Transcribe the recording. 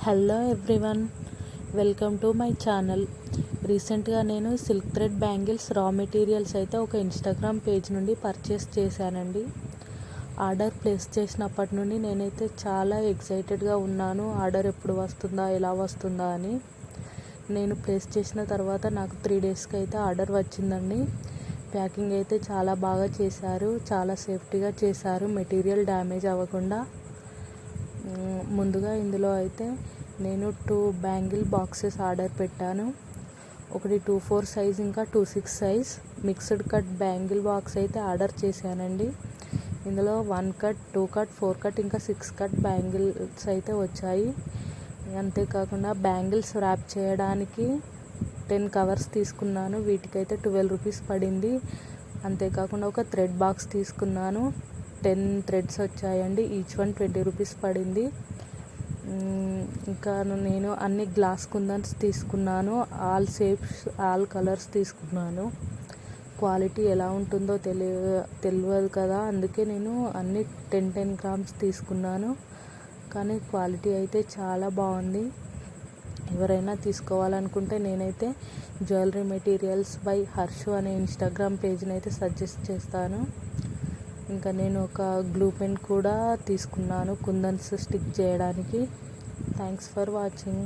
Hello everyone, welcome to my channel. రీసెంట్గా నేను silk thread bangles రా మెటీరియల్స్ అయితే ఒక ఇన్స్టాగ్రామ్ పేజ్ నుండి పర్చేస్ చేశానండి. ఆర్డర్ ప్లేస్ చేసినప్పటి నుండి నేనైతే చాలా ఎక్సైటెడ్గా ఉన్నాను. ఆర్డర్ ఎప్పుడు వస్తుందా, ఎలా వస్తుందా అని. నేను ప్లేస్ చేసిన తర్వాత నాకు 3 డేస్కి అయితే ఆర్డర్ వచ్చిందండి. ప్యాకింగ్ అయితే చాలా బాగా చేశారు, చాలా సేఫ్టీగా చేశారు, మెటీరియల్ డ్యామేజ్ అవ్వకుండా. ముందుగా ఇందులో అయితే నేను 2 బ్యాంగిల్ బాక్సెస్ ఆర్డర్ పెట్టాను. ఒకటి 2/4 సైజ్, ఇంకా 2/6 size mixed cut bangle box అయితే ఆర్డర్ చేశానండి. ఇందులో 1 కట్, 2 కట్, 4 కట్, ఇంకా 6 కట్ బ్యాంగిల్స్ అయితే వచ్చాయి. అంతేకాకుండా బ్యాంగిల్స్ ర్యాప్ చేయడానికి 10 కవర్స్ తీసుకున్నాను. వీటికైతే 12 రూపీస్ పడింది. అంతేకాకుండా ఒక థ్రెడ్ బాక్స్ తీసుకున్నాను. 10 థ్రెడ్స్ వచ్చాయండి. ఈచ్ వన్ 20 రూపీస్ పడింది. ఇంకా నేను అన్ని గ్లాస్ కుందన్స్ తీసుకున్నాను. ఆల్ షేప్స్, ఆల్ కలర్స్ తీసుకున్నాను. క్వాలిటీ ఎలా ఉంటుందో తెలియదు కదా, అందుకే నేను అన్ని 10 గ్రామ్స్ తీసుకున్నాను. కానీ క్వాలిటీ అయితే చాలా బాగుంది. ఎవరైనా తీసుకోవాలనుకుంటే నేనైతే జ్యువెలరీ మెటీరియల్స్ బై హర్షు అనే ఇన్స్టాగ్రామ్ పేజ్ని అయితే సజెస్ట్ చేస్తాను. ఇంకా నేను ఒక గ్లూ పెన్ కూడా తీసుకున్నాను కుందన్స్ స్టిక్ చేయడానికి. Thanks for watching.